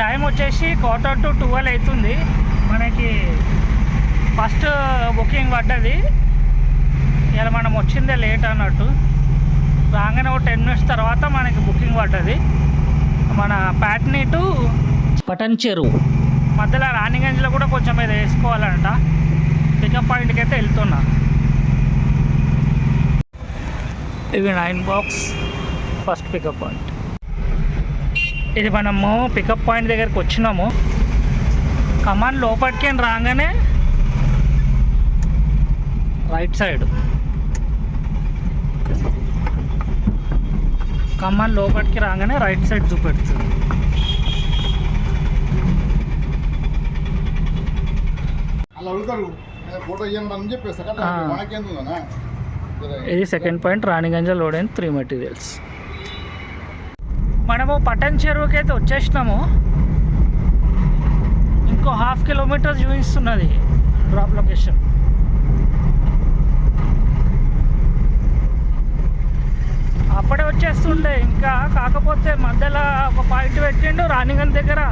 Time వచ్చేసి 11:45 అవుతుంది. మనకి ఫస్ట్ బుకింగ్ పడ్డది. ఇలా మనం వచ్చిందే లేట్ అన్నట్టు. రాగానే ఒక 10 minutes తర్వాత మనకి బుకింగ్ పడ్డది. మన ప్యాట్నీ టు పటన్చెరు మధ్యలో రాణిగంజ్లో కూడా కొంచెం మీద వేసుకోవాలంట. పికప్ పాయింట్కి అయితే వెళ్తున్నా. ఇవి 9 box ఫస్ట్ పికప్ పాయింట్. ఇది మనము పికప్ పాయింట్ దగ్గరికి వచ్చినాము. కమాన్ లోపలికి రాగానే రైట్ సైడ్, కమాన్ లోపలికి రాగానే రైట్ సైడ్ చూపెడుతుంది. ఇది second point, Raniganj load and 3 materials. మనము పటన్చెరువుకి అయితే వచ్చేసినాము. ఇంకో 1/2 kilometer చూపిస్తున్నది డ్రాప్ లొకేషన్. అప్పుడే వచ్చేస్తుండే ఇంకా. కాకపోతే మధ్యలో ఒక పాయింట్ పెట్టిండు రాణిగంజ్ దగ్గర.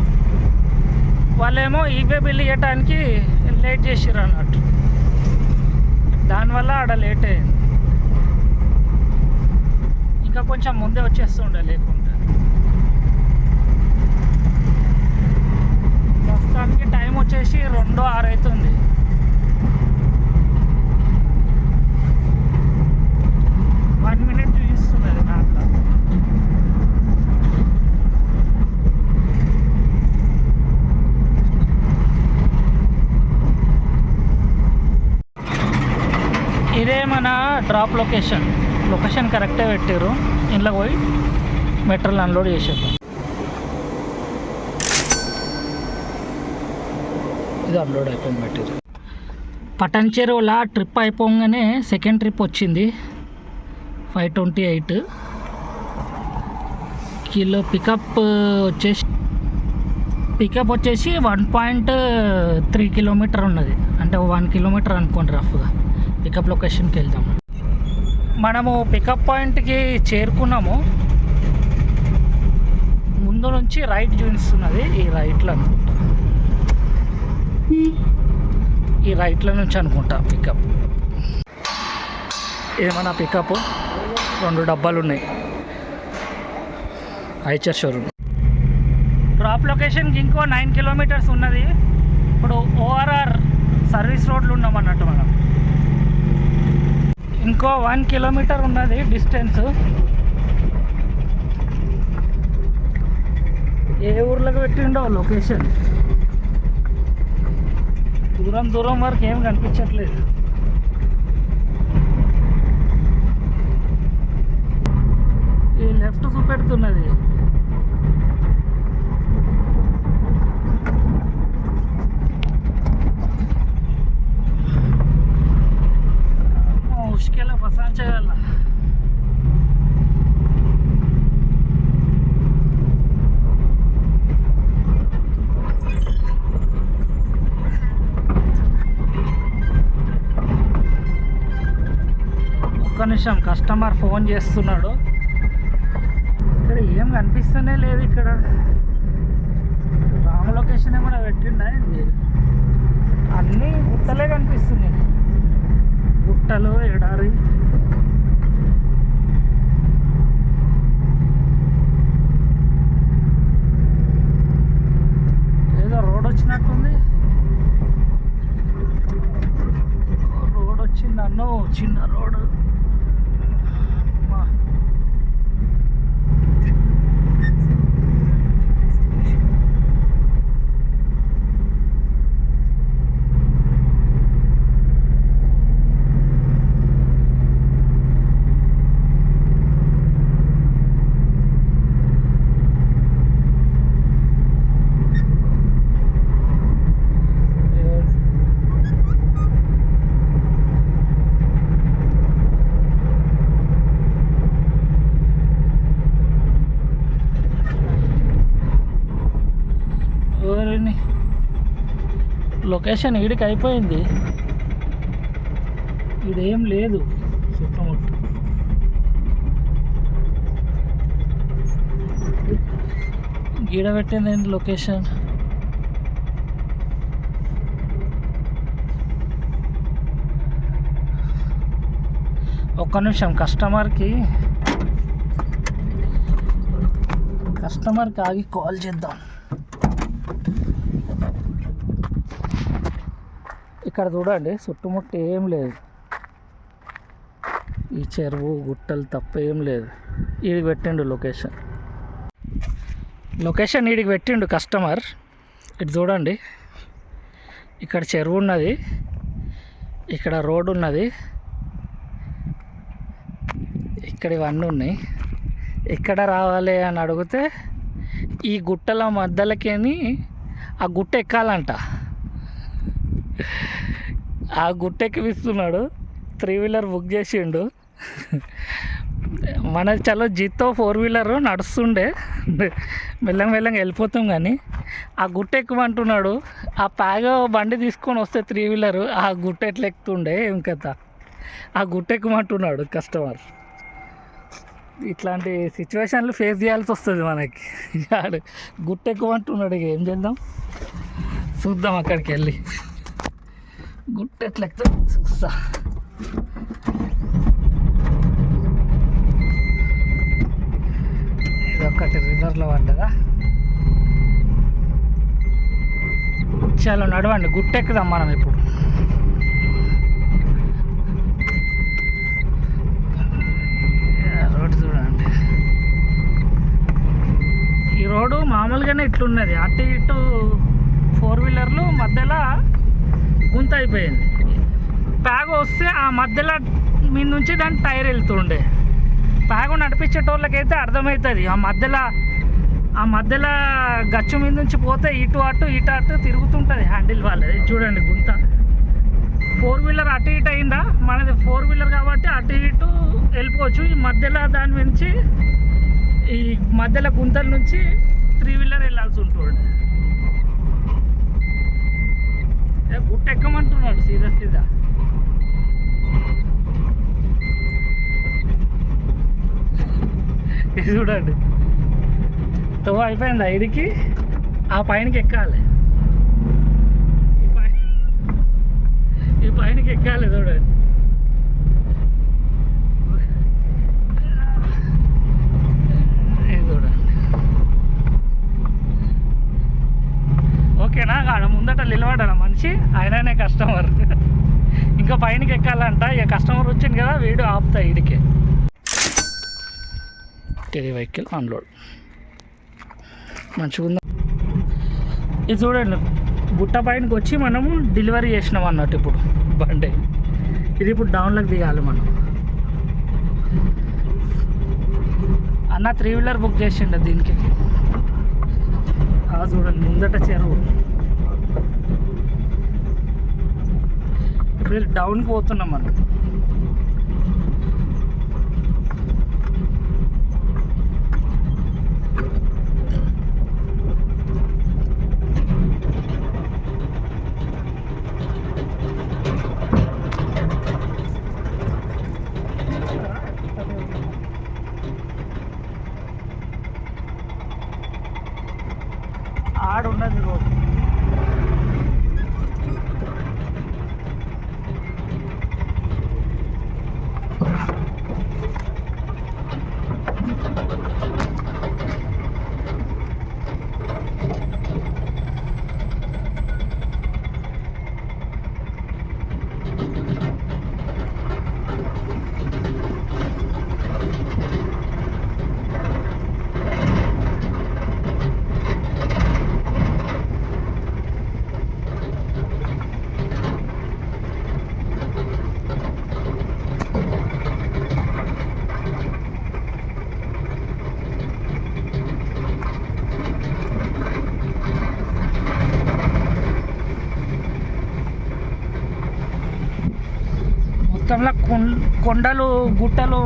వాళ్ళేమో ఈవే బిల్ ఇవ్వటానికి లేట్ చేసిర్రు అన్నట్టు. దానివల్ల ఆడ లేట్ అయింది. ఇంకా కొంచెం ముందే వచ్చేస్తుండే లేకుంటే. ప్రస్తుతానికి టైం వచ్చేసి 2:06 అవుతుంది. minute చూపిస్తున్నది నాకు. ఇదే మన డ్రాప్ లొకేషన్ కరెక్టే పెట్టారు. ఇంట్లో పోయి మెటీరియల్ అన్లోడ్ చేసేద్దాం. ఇది అన్లోడ్ అయిపోయింది మెటీరియల్. పటన్చెరువులా ట్రిప్ అయిపోగానే సెకండ్ ట్రిప్ వచ్చింది 528 కిలో. పికప్ వచ్చేసి 1.3 kilometer ఉన్నది. అంటే 1 kilometer అనుకోండి రఫ్గా. పికప్ లొకేషన్కి వెళ్దాం. మనము పికప్ పాయింట్కి చేరుకున్నాము. ముందు నుంచి రైట్ చూపిస్తున్నది. ఈ రైట్లో అనుకుంటా, ఈ రైట్లో నుంచి అనుకుంటా పికప్. ఏమన్నా పికప్ 2 డబ్బాలు ఉన్నాయి. Eicher showroom. డ్రాప్ లొకేషన్కి ఇంకో 9 kilometers ఉన్నది. ఇప్పుడు ORR సర్వీస్ రోడ్లు ఉన్నామన్నట్టు మనం. ఇంకో 1 kilometer ఉన్నది డిస్టెన్స్. ఏ ఊర్లోకి పెట్టిండో లొకేషన్. దూరం వరకు ఏం కనిపించట్లేదు. ఈ లెఫ్ట్ చూపెడుతున్నది. ముష్కెలా పసాన్ చేయాల. ఒక్క నిమిషం, కస్టమర్ ఫోన్ చేస్తున్నాడు. ఇక్కడ ఏం కనిపిస్తూనే లేదు. ఇక్కడ రాంగ్ లొకేషన్ ఏమైనా పెట్టిండా? అన్నీ గుట్టలే కనిపిస్తున్నాయి. గుట్టలు, ఎడారి. ఏదో రోడ్ వచ్చినట్టుంది. రోడ్ వచ్చింది అన్నో, చిన్న రోడ్. లొకేషన్ ఈడికి అయిపోయింది. ఇదేం లేదు చుట్టముట్టు. ఈడ పెట్టింది లొకేషన్. ఒక్క నిమిషం, కస్టమర్కి ఆగి కాల్ చేద్దాం. ఇక్కడ చూడండి, చుట్టుముట్టు ఏం లేదు, ఈ చెరువు గుట్టలు తప్ప ఏం లేదు. ఈడికి పెట్టిండు లొకేషన్ ఈడికి పెట్టిండు కస్టమర్. ఇటు చూడండి, ఇక్కడ చెరువు ఉన్నది, ఇక్కడ రోడ్డు ఉన్నది, ఇక్కడ ఇవన్నీ ఉన్నాయి. ఎక్కడ రావాలి అని అడిగితే ఈ గుట్టల మధ్యలోకేని ఆ గుట్ట ఎక్కాలంట. ఆ గుట్ట ఎక్కిపిస్తున్నాడు, 3 వీలర్ బుక్ చేసిండు. మన చలో జీతో 4 వీలర్ నడుస్తుండే, మెల్లగా వెళ్ళిపోతాం. కానీ ఆ గుట్ట ఎక్కుమంటున్నాడు. ఆ ప్యాగ బండి తీసుకొని వస్తే 3 వీలర్ ఆ గుట్ట ఎట్లా ఎక్కుతుండే ఏం కథ, ఆ గుట్ట ఎక్కుమంటున్నాడు కస్టమర్. ఇట్లాంటి సిచ్యువేషన్లు ఫేస్ చేయాల్సి వస్తుంది మనకి. గుట్ట ఎక్కుమంటున్నాడు, ఇక ఏం చేద్దాం, చూద్దాం. అక్కడికి వెళ్ళి గుట్ట ఎట్లా ఎక్కుతా చూస్తా. ఇదొక్కటి రివర్లో పడ్డదా. చాలా నడవండి, గుట్ట ఎక్కుదాం మనం ఇప్పుడు. రోడ్డు చూడండి, ఈ రోడ్డు మామూలుగానే ఇట్లున్నది. అటు ఇటు 4 వీలర్లు మధ్యలో గుంత అయిపోయింది. ప్యాగ వస్తే ఆ మధ్యలో మీ నుంచి దాని టైర్ వెళ్తుండే. ప్యాగ నడిపించేటోళ్ళకైతే అర్థమవుతుంది. ఆ మధ్యలో గచ్చు మీద నుంచి పోతే ఇటు అటు తిరుగుతుంటుంది హ్యాండిల్ వాళ్ళది. చూడండి గుంత. 4 వీలర్ అటు ఇటు అయిందా, మనది 4 వీలర్ కాబట్టి అటు ఇటు వెళ్ళిపోవచ్చు. ఈ మధ్యలో దాని నుంచి ఈ మధ్యలో గుంతల నుంచి 3 వీలర్ వెళ్ళాల్సి ఉంటుంది. గుట్ట ఎక్కమంటున్నాడు సీదా. ఇది చూడండి, తో అయిపోయింది. ఐడికి ఆ పైనకి ఎక్కాలి, ఈ పైనకి ఎక్కాలి. చూడండి, ఓకేనా. ఆడ ముందట నిలబడ్డా మనిషి, ఆయననే కస్టమర్. ఇంకా పైనకి ఎక్కాలంట. ఇక కస్టమర్ వచ్చింది కదా, వీడు ఆపుతా ఈడికే. ఇది వెహికల్ అన్లోడ్ మంచిగా ఉందా. ఇది చూడండి, గుట్ట పైనకి వచ్చి మనము డెలివరీ చేసినాం అన్నట్టు. ఇప్పుడు బండి ఇది ఇప్పుడు డౌన్లోకి దిగాలి మనం. అన్న 3 వీలర్ బుక్ చేసిండు దీనికి. చూడండి ముందట చెరువు. ఇప్పుడు డౌన్కి పోతున్నాం మనం. ఆడున్నది రోడ్. మొత్తంలో కొండలు గుట్టలు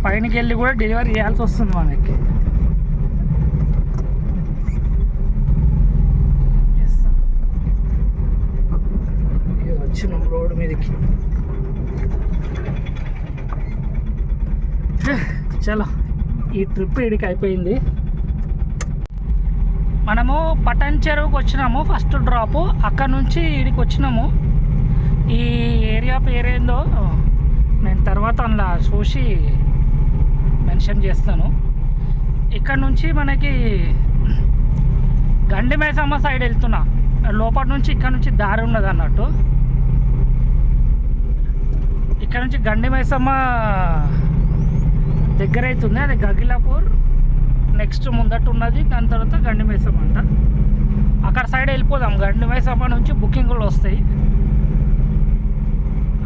పైనకి వెళ్ళి కూడా డెలివరీ చేయాల్సి వస్తుంది మనకి. వచ్చినాం రోడ్డు మీదకి. చలో, ఈ ట్రిప్ ఇడికి అయిపోయింది. మనము పటన్ చెరువుకి వచ్చినాము ఫస్ట్ డ్రాపు. అక్కడ నుంచి ఇక్కడికి వచ్చినాము. ఈ ఏరియా పేరేందో నేను తర్వాత అలా చూసి మెన్షన్ చేస్తాను. ఇక్కడ నుంచి మనకి గండి మైసమ్మ సైడ్ వెళ్తున్నా. లోపల నుంచి ఇక్కడ నుంచి దారి ఉన్నది అన్నట్టు. ఇక్కడ నుంచి గండి మైసమ్మ దగ్గర అవుతుంది, అది గగిలాపూర్ నెక్స్ట్ ముందట ఉన్నది. దాని తర్వాత గండి మైసమ్మ అంట. అక్కడ సైడ్ వెళ్ళిపోదాం. గండి మైసమ్మ నుంచి బుకింగ్లు వస్తాయి.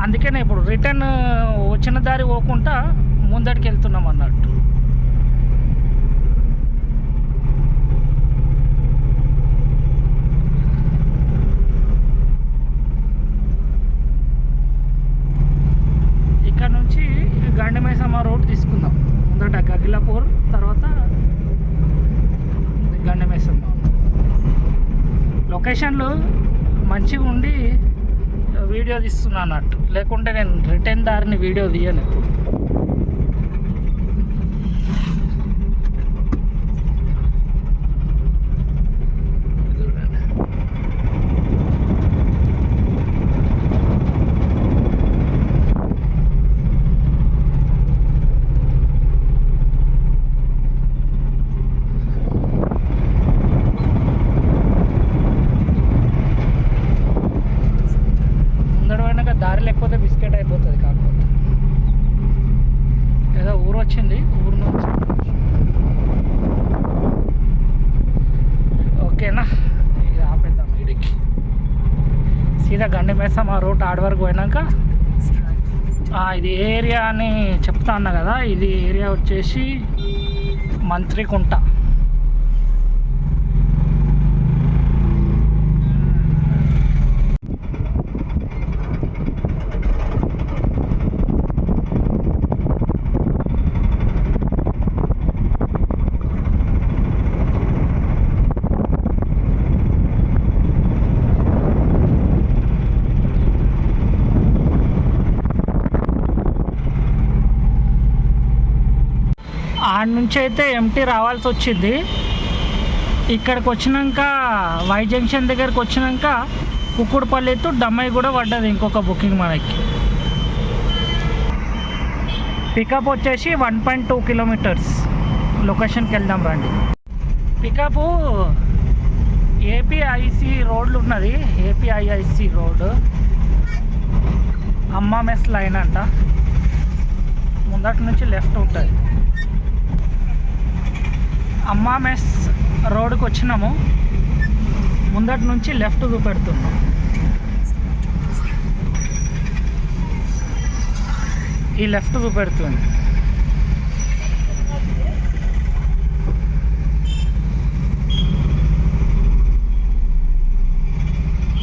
అందుకనే ఇప్పుడు రిటర్న్ వచ్చిన దారి పోకుండా ముందటికి వెళ్తున్నాం అన్నట్టు. ఇక్కడ నుంచి గండి మైసమ్మ రోడ్ తీసుకుందాం. ముందట గగిలాపూర్, తర్వాత గండి మైసమ్మ. లొకేషన్లు మంచిగా ఉండి వీడియో తీస్తున్నా అన్నట్టు, లేకుంటే నేను రిటర్న్ దారిని వీడియో తీయను ఎప్పుడు. దారి లేకపోతే బిస్కెట్ అయిపోతుంది. కాకపోతే ఏదో ఊరు వచ్చింది, ఊరు నుంచి. ఓకేనా, ఇది ఆపేద్దాం. వీడికి సీదా గండి మైసమ్మ రోడ్ ఆడ వరకు పోయినాక ఇది ఏరియా అని చెప్తా అన్నా కదా. ఇది ఏరియా వచ్చేసి మంత్రికుంట. ఆడ నుంచి అయితే ఎంటీ రావాల్సి వచ్చింది. ఇక్కడికి వచ్చినాక వై జంక్షన్ దగ్గరికి వచ్చినాక కుక్కుడుపల్లి టు డమ్మాయి కూడా పడ్డది ఇంకొక బుకింగ్ మనకి. పికప్ వచ్చేసి 1.2 కిలోమీటర్స్. లొకేషన్కి వెళ్దాం రండి. పికప్ ఏపీఐసి రోడ్లు ఉన్నది. ఏపీఐఐసి రోడ్ అమ్మా మెస్ లైన్ అంట. ముందటి నుంచి లెఫ్ట్ ఉంటుంది. అమ్మా మెస్ రోడ్కి వచ్చినాము. ముందటి నుంచి లెఫ్ట్ చూపెడుతున్నాం. ఈ లెఫ్ట్ చూపెడుతుంది.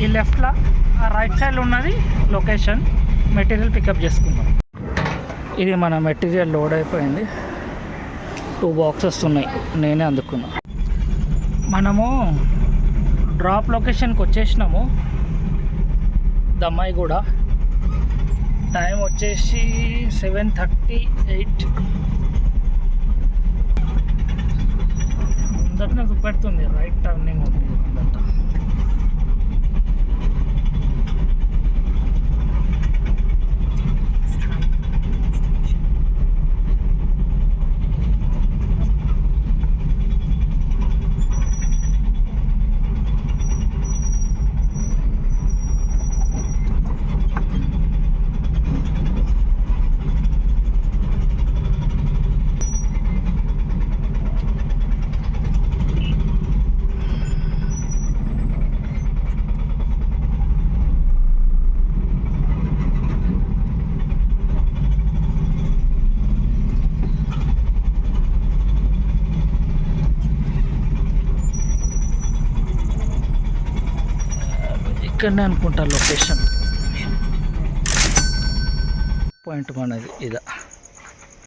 ఈ లెఫ్ట్లో ఆ రైట్ సైడ్ ఉన్నది లొకేషన్. మెటీరియల్ పికప్ చేసుకుందాం. ఇది మన మెటీరియల్ లోడ్ అయిపోయింది. 2 బాక్సెస్ ఉన్నాయి, నేనే అందుకున్నా. మనము డ్రాప్ లొకేషన్కి వచ్చేసినాము. దమ్మాయిగూడ. టైం వచ్చేసి 7:38. ముందటనే చూపెడుతుంది రైట్ టర్నింగ్ ఉంది ముందట. ఇక్కడనే అనుకుంటా లొకేషన్ పాయింట్ మనది ఇదా.